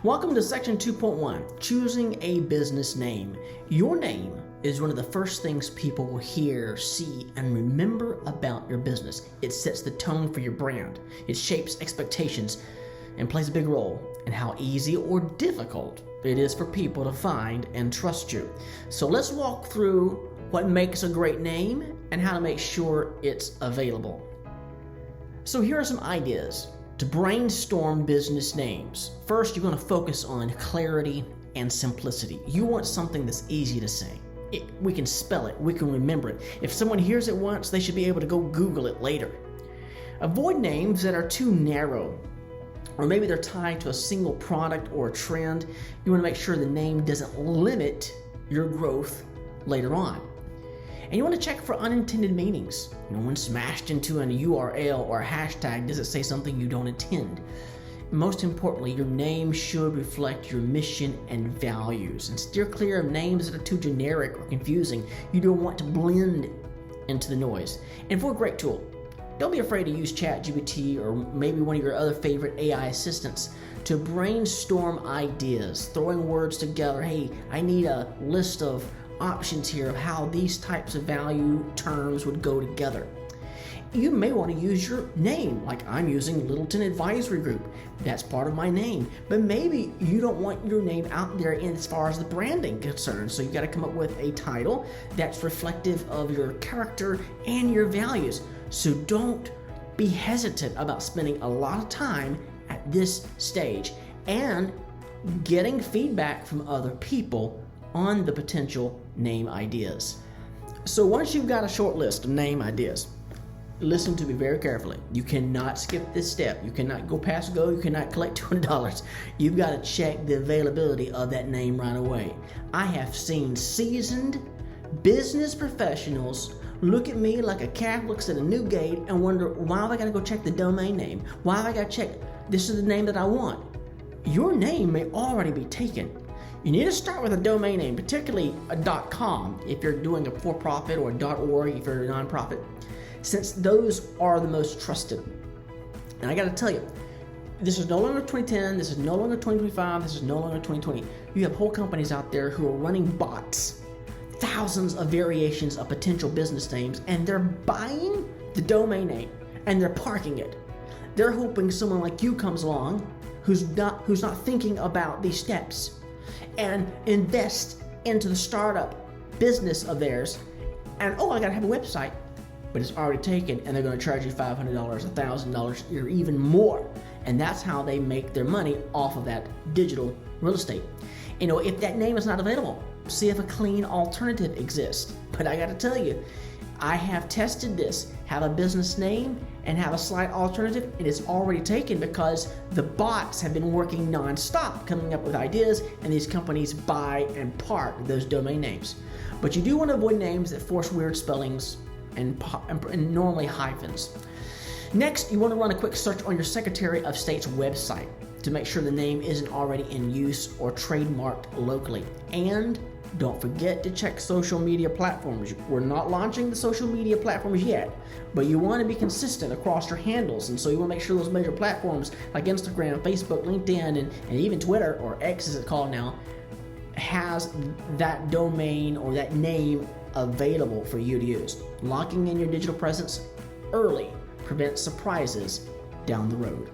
Welcome to section 2.1, choosing a business name. Your name is one of the first things people will hear, see, and remember about your business. It sets the tone for your brand. It shapes expectations and plays a big role in how easy or difficult it is for people to find and trust you. So let's walk through what makes a great name and how to make sure it's available. So here are some ideas to brainstorm business names. First, you're going to focus on clarity and simplicity. You want something that's easy to say. We can spell it, we can remember it. If someone hears it once, they should be able to go Google it later. Avoid names that are too narrow, or maybe they're tied to a single product or a trend. You want to make sure the name doesn't limit your growth later on. And you want to check for unintended meanings. When smashed into an URL or a hashtag, does it say something you don't intend? Most importantly, your name should reflect your mission and values. And steer clear of names that are too generic or confusing. You don't want to blend into the noise. And for a great tool, don't be afraid to use ChatGPT or maybe one of your other favorite AI assistants to brainstorm ideas, throwing words together. Hey, I need a list of options here of how these types of value terms would go together. You may want to use your name, like I'm using Littleton Advisory Group. That's part of my name. But maybe you don't want your name out there in as far as the branding concerns. So you got to come up with a title that's reflective of your character and your values. So don't be hesitant about spending a lot of time at this stage and getting feedback from other people on the potential name ideas. So once you've got a short list of name ideas, listen to me very carefully. You cannot skip this step. You cannot go past go. You cannot collect $200. You've got to check the availability of that name right away. I have seen seasoned business professionals look at me like a cat looks at a new gate and wonder, why have I got to go check the domain name? Why have I got to check, this is the name that I want? Your name may already be taken. You need to start with a domain name, particularly a .com if you're doing a for-profit, or a .org if you're a nonprofit, since those are the most trusted. And I got to tell you, this is no longer 2010, this is no longer 2025, this is no longer 2020. You have whole companies out there who are running bots, thousands of variations of potential business names, and they're buying the domain name and they're parking it. They're hoping someone like you comes along who's not thinking about these steps and invest into the startup business of theirs, and I gotta have a website, but it's already taken, and they're gonna charge you $500, $1,000, or even more. And that's how they make their money off of that digital real estate. If that name is not available, see if a clean alternative exists. But I gotta tell you, I have tested this, have a business name and have a slight alternative, and it's already taken because the bots have been working nonstop coming up with ideas, and these companies buy and park those domain names. But you do want to avoid names that force weird spellings and normally hyphens. Next, you want to run a quick search on your Secretary of State's website to make sure the name isn't already in use or trademarked locally. And don't forget to check social media platforms. We're not launching the social media platforms yet, but you want to be consistent across your handles, and so you want to make sure those major platforms like Instagram, Facebook, LinkedIn, and even Twitter, or X as it's called now, has that domain or that name available for you to use. Locking in your digital presence early prevents surprises down the road.